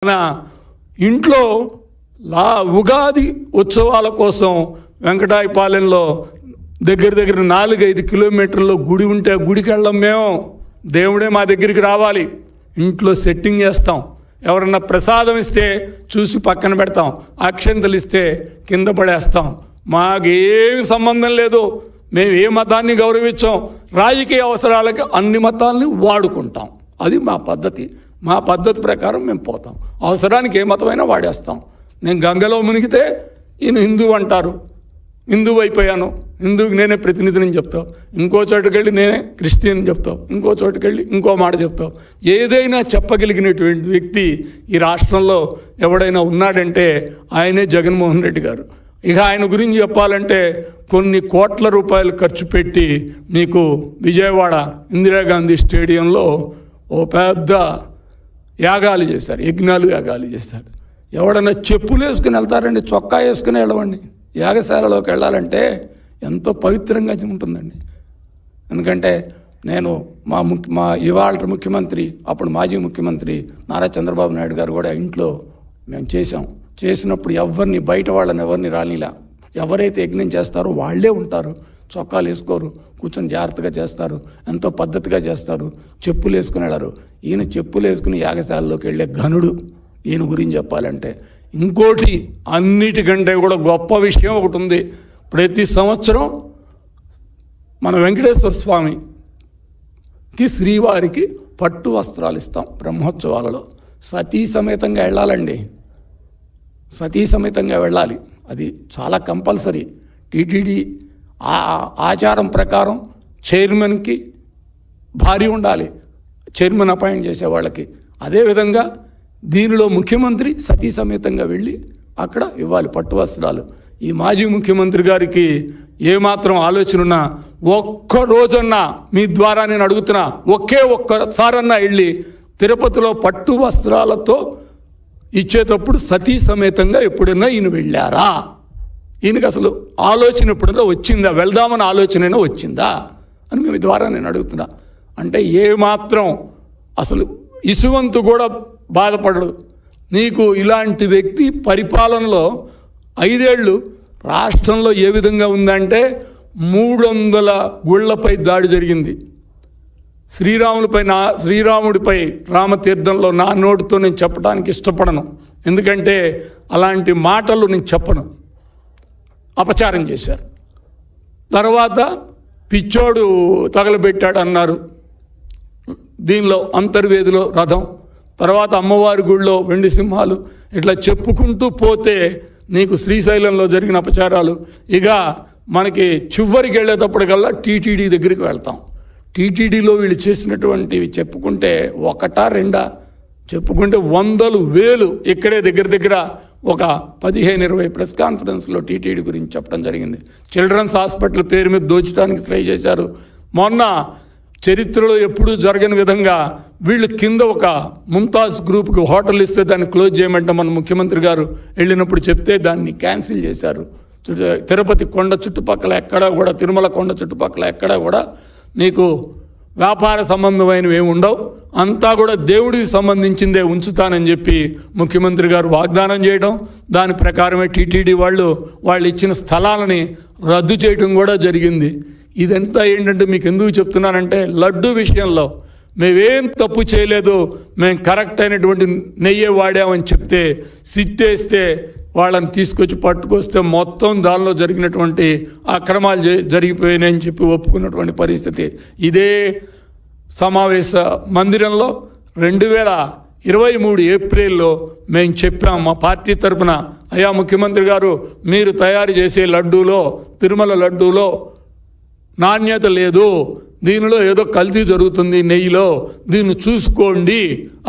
తన ఇంట్లో ఉగాది ఉత్సవాల కోసం వెంకటాయపాలెంలో దగ్గర 4-5 కిలోమీటర్లో గుడి ఉంటే గుడికి వెళ్ళం. మేము దేవుడే మా దగ్గరికి రావాలి, ఇంట్లో సెట్టింగ్ చేస్తాం. ఎవరన్నా ప్రసాదం ఇస్తే చూసి పక్కన పెడతాం, అక్షంతలు ఇస్తే కింద పడేస్తాం. మాకేం సంబంధం లేదు, మేము ఏ మతాన్ని గౌరవించాం. రాజకీయ అవసరాలకి అన్ని మతాలని వాడుకుంటాం. అది మా పద్ధతి. మా పద్ధతి ప్రకారం మేము పోతాం. అవసరానికి ఏ మతమైనా వాడేస్తాం. నేను గంగలో మునిగితే ఈయన హిందువు అంటారు, హిందువు అయిపోయాను, హిందువుకి నేనే ప్రతినిధిని చెప్తావు. ఇంకో చోటుకి వెళ్ళి నేనే క్రిస్టియన్ చెప్తావు, ఇంకో చోటుకి వెళ్ళి ఇంకో మాట చెప్తావు. ఏదైనా చెప్పగలిగినటువంటి వ్యక్తి ఈ రాష్ట్రంలో ఎవడైనా ఉన్నాడంటే ఆయనే జగన్మోహన్ రెడ్డి గారు. ఇక ఆయన గురించి చెప్పాలంటే కొన్ని కోట్ల రూపాయలు ఖర్చు పెట్టి మీకు విజయవాడ ఇందిరాగాంధీ స్టేడియంలో ఓ పెద్ద యాగాలు చేశారు, యాగాలు చేశారు. ఎవడన్నా చెప్పులు వేసుకుని వెళ్తారండి, చొక్కా వేసుకుని వెళ్ళవండి. యాగశాలలోకి వెళ్ళాలంటే ఎంతో పవిత్రంగా ఉంటుందండి. ఎందుకంటే నేను మా ఇవాళ ముఖ్యమంత్రి, అప్పుడు మాజీ ముఖ్యమంత్రి నారా చంద్రబాబు నాయుడు గారు కూడా ఇంట్లో మేము చేసినప్పుడు ఎవరిని బయట వాళ్ళని ఎవరిని రానిలా. ఎవరైతే యజ్ఞం చేస్తారో వాళ్ళే ఉంటారు, చొక్కాలు వేసుకోరు, కూర్చొని జాగ్రత్తగా చేస్తారు, ఎంతో పద్ధతిగా చేస్తారు, చెప్పులు వేసుకుని వెళ్ళరు. ఈయన చెప్పులు వేసుకుని యాగశాలలోకి వెళ్ళే ఘనుడు. ఈయన గురించి చెప్పాలంటే ఇంకోటి అన్నిటికంటే కూడా గొప్ప విషయం ఒకటి ఉంది. ప్రతి సంవత్సరం మన వెంకటేశ్వర స్వామికి శ్రీవారికి పట్టు వస్త్రాలు ఇస్తాం బ్రహ్మోత్సవాలలో. సతీ సమేతంగా వెళ్ళాలండి, సతీ సమేతంగా వెళ్ళాలి. అది చాలా కంపల్సరీ. టీటీడీ ఆచారం ప్రకారం చైర్మన్కి భార్య ఉండాలి, చైర్మన్ అపాయింట్ చేసేవాళ్ళకి. అదేవిధంగా దీనిలో ముఖ్యమంత్రి సతీ సమేతంగా వెళ్ళి అక్కడ ఇవ్వాలి పట్టు వస్త్రాలు. ఈ మాజీ ముఖ్యమంత్రి గారికి ఏమాత్రం ఆలోచన ఉన్నా ఒక్క రోజన్నా మీ ద్వారా నేను అడుగుతున్నా, ఒక్కసారన్నా వెళ్ళి తిరుపతిలో పట్టు వస్త్రాలతో ఇచ్చేటప్పుడు సతీ సమేతంగా ఎప్పుడైనా ఈయన వెళ్ళారా? ఈయనకి అసలు ఆలోచన ఎప్పుడైనా వచ్చిందా? వెళ్దామని ఆలోచన వచ్చిందా అని మేము ద్వారా నేను అడుగుతున్నా. అంటే ఏమాత్రం అసలు ఇసువంతు కూడా బాధపడడు. నీకు ఇలాంటి వ్యక్తి పరిపాలనలో 5 ఏళ్ళు రాష్ట్రంలో ఏ విధంగా ఉందంటే 300 గుళ్లపై దాడి జరిగింది. శ్రీరాముడిపై రామతీర్థంలో నా నోటితో నేను చెప్పడానికి ఇష్టపడను, ఎందుకంటే అలాంటి మాటలు నేను చెప్పను. అపచారం చేశారు. తర్వాత పిచ్చోడు తగలబెట్టాడు అన్నారు. దీనిలో అంతర్వేదిలో రథం, తర్వాత అమ్మవారి గుడిలో వెండి సింహాలు, ఇట్లా చెప్పుకుంటూ పోతే నీకు శ్రీశైలంలో జరిగిన అపచారాలు. ఇక మనకి చివరికి వెళ్ళేటప్పటికల్లా టీటీడీ దగ్గరికి వెళ్తాం. టీటీడీలో వీళ్ళు చేసినటువంటివి చెప్పుకుంటే 1-2 చెప్పుకుంటే 100,000 ఇక్కడే దగ్గర ఒక 15-20 ప్రెస్ కాన్ఫరెన్స్లో టీటీడీ గురించి చెప్పడం జరిగింది. చిల్డ్రన్స్ హాస్పిటల్ పేరు మీద దోచడానికి ట్రై చేశారు. మొన్న చరిత్రలో ఎప్పుడూ జరగని విధంగా వీళ్ళు కింద ఒక ముంతాజ్ గ్రూప్కి హోటల్ ఇస్తే దాన్ని క్లోజ్ చేయమంటే మన ముఖ్యమంత్రి గారు వెళ్ళినప్పుడు చెప్తే దాన్ని క్యాన్సిల్ చేశారు. తిరుపతి కొండ చుట్టుపక్కల ఎక్కడా కూడా, తిరుమల కొండ చుట్టుపక్కల ఎక్కడా కూడా నీకు వ్యాపార సంబంధమైనవి ఏమి ఉండవు, అంతా కూడా దేవుడికి సంబంధించిందే ఉంచుతానని చెప్పి ముఖ్యమంత్రి గారు వాగ్దానం చేయడం, దాని ప్రకారమే టీటీడీ వాళ్ళు ఇచ్చిన స్థలాలని రద్దు చేయడం కూడా జరిగింది. ఇదంతా ఏంటంటే మీకు ఎందుకు చెప్తున్నానంటే లడ్డు విషయంలో మేమేం తప్పు చేయలేదు, మేము కరెక్ట్ అయినటువంటి నెయ్యే వాడామని చెప్తే సిట్టేస్తే వాళ్ళని తీసుకొచ్చి పట్టుకొస్తే మొత్తం దానిలో జరిగినటువంటి అక్రమాలు జరిగిపోయినాయని చెప్పి ఒప్పుకున్నటువంటి పరిస్థితి. ఇదే సమావేశ మందిరంలో 2023 ఏప్రిల్లో మేము చెప్పాం మా పార్టీ తరఫున, అయ్యా ముఖ్యమంత్రి గారు మీరు తయారు చేసే లడ్డూలో, తిరుమల లడ్డూలో నాణ్యత లేదు, దీనిలో ఏదో కల్తీ జరుగుతుంది నెయ్యిలో, దీన్ని చూసుకోండి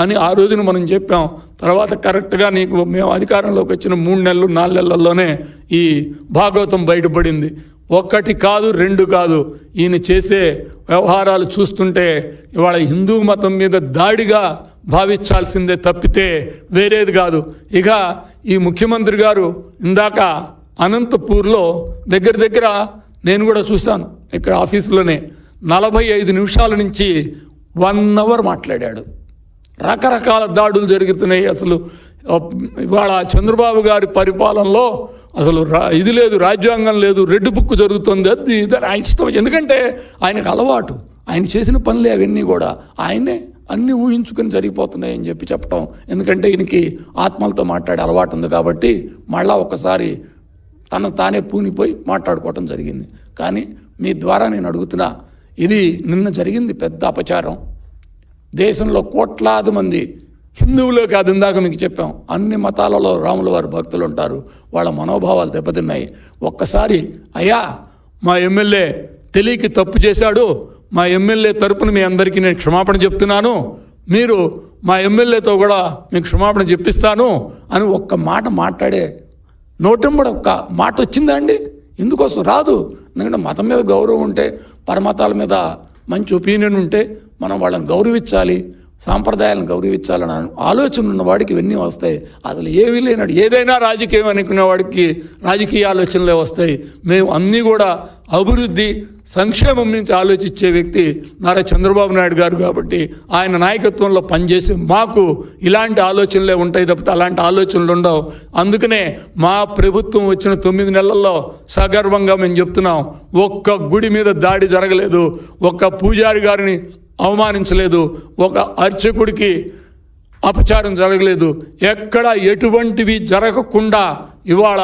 అని ఆ రోజున మనం చెప్పాం. తర్వాత కరెక్ట్గా మేము అధికారంలోకి వచ్చిన 3 నెలలు 4 నెలల్లోనే ఈ భాగవతం బయటపడింది. 1 కాదు 2 కాదు, ఈయన చేసే వ్యవహారాలు చూస్తుంటే ఇవాళ హిందూ మతం మీద దాడిగా భావించాల్సిందే తప్పితే వేరేది కాదు. ఇక ఈ ముఖ్యమంత్రి గారు ఇందాక అనంతపూర్లో దగ్గర నేను కూడా చూశాను, ఇక్కడ ఆఫీసులోనే 45 నిమిషాల నుంచి 1 అవర్ మాట్లాడాడు. రకరకాల దాడులు జరుగుతున్నాయి. అసలు ఇవాళ చంద్రబాబు గారి పరిపాలనలో అసలు ఇది లేదు, రాజ్యాంగం లేదు, రెడ్ బుక్ జరుగుతుంది, అది ఇది ఆయన ఇష్టం. ఎందుకంటే ఆయనకు అలవాటు, ఆయన చేసిన పనులే అవన్నీ కూడా ఆయనే అన్నీ ఊహించుకొని జరిగిపోతున్నాయని చెప్పటం. ఎందుకంటే ఈయనకి ఆత్మలతో మాట్లాడే అలవాటు ఉంది కాబట్టి మళ్ళా ఒకసారి తను తానే పూనిపోయి మాట్లాడుకోవటం జరిగింది. కానీ మీ ద్వారా నేను అడుగుతున్నా, ఇది నిన్న జరిగింది పెద్ద అపచారం. దేశంలో కోట్లాది మంది హిందువులే కాదు, ఇందాక మీకు చెప్పాం, అన్ని మతాలలో రాముల వారి భక్తులు ఉంటారు, వాళ్ళ మనోభావాలు దెబ్బతిన్నాయి. ఒక్కసారి అయ్యా మా ఎమ్మెల్యే తెలియకి తప్పు చేశాడు, మా ఎమ్మెల్యే తరపున మీ అందరికీ నేను క్షమాపణ చెప్తున్నాను, మీరు మా ఎమ్మెల్యేతో కూడా మీకు క్షమాపణ చెప్పిస్తాను అని ఒక్క మాట మాట్లాడే నోటెంబడి ఒక్క మాట వచ్చిందా అండి? ఎందుకోసం రాదు. ఎందుకంటే మతం మీద గౌరవం ఉంటే, పరమతాల మీద మంచి ఒపీనియన్ ఉంటే మనం వాళ్ళని గౌరవించాలి, సాంప్రదాయాలను గౌరవించాలని ఆలోచన ఉన్నవాడికి ఇవన్నీ వస్తాయి. అసలు ఏమీ లేనాడు, ఏదైనా రాజకీయం అనుకునేవాడికి రాజకీయ ఆలోచనలే వస్తాయి. మేము అన్నీ కూడా అభివృద్ధి సంక్షేమం నుంచి ఆలోచించే వ్యక్తి నారా చంద్రబాబు నాయుడు గారు కాబట్టి ఆయన నాయకత్వంలో పనిచేసి మాకు ఇలాంటి ఆలోచనలే ఉంటాయి తప్పితే అలాంటి ఆలోచనలు ఉండవు. అందుకనే మా ప్రభుత్వం వచ్చిన 9 నెలల్లో సగర్వంగా మేము చెప్తున్నాం, ఒక్క గుడి మీద దాడి జరగలేదు, ఒక్క పూజారి గారిని అవమానించలేదు, ఒక అర్చకుడికి అపచారం జరగలేదు, ఎక్కడ ఎటువంటివి జరగకుండా ఇవాళ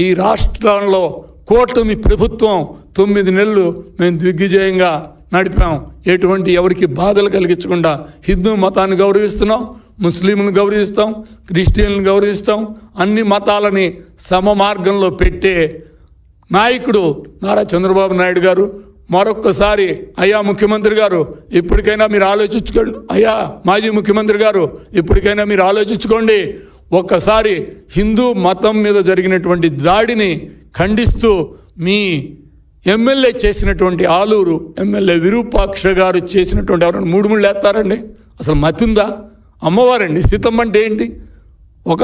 ఈ రాష్ట్రంలో కూటమి ప్రభుత్వం 9 నెలలు మేము దిగ్విజయంగా నడిపాం. ఎటువంటి ఎవరికి బాధలు కలిగించకుండా హిందూ మతాన్ని గౌరవిస్తున్నాం, ముస్లింలను గౌరవిస్తాం, క్రిస్టియన్లను గౌరవిస్తాం, అన్ని మతాలని సమ మార్గంలో పెట్టే నాయకుడు నారా చంద్రబాబు నాయుడు గారు. మరొక్కసారి అయ్యా ముఖ్యమంత్రి గారు ఇప్పటికైనా మీరు ఆలోచించుకోండి, అయ్యా మాజీ ముఖ్యమంత్రి గారు ఇప్పటికైనా మీరు ఆలోచించుకోండి. ఒక్కసారి హిందూ మతం మీద జరిగినటువంటి దాడిని ఖండిస్తూ మీ ఎమ్మెల్యే చేసినటువంటి ఆలూరు ఎమ్మెల్యే విరూపాక్ష గారు చేసినటువంటి ఎవరైనా 3 ముళ్ళు వేస్తారండి? అసలు మతుందా? అమ్మవారండి, సీతమ్మ అంటే ఏంటి? ఒక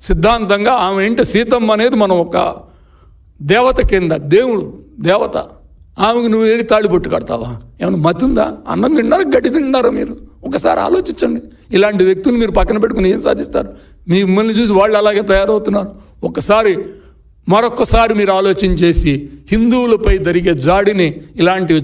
సిద్ధాంతంగా ఆమె ఏంటి, సీతమ్మ అనేది మనం ఒక దేవత కింద, దేవుడు దేవత, ఆమెకు నువ్వు ఏది తాళిబొట్టు కడతావా? ఏమైనా మతుందా? అన్నం తిన్నారా, గడ్డి తిన్నారా? మీరు ఒకసారి ఆలోచించండి. ఇలాంటి వ్యక్తులు మీరు పక్కన పెట్టుకుని ఏం సాధిస్తారు? మిమ్మల్ని చూసి వాళ్ళు అలాగే తయారవుతున్నారు. మరొక్కసారి మీరు ఆలోచన చేసి హిందువులపై జరిగే జాడిని ఇలాంటివి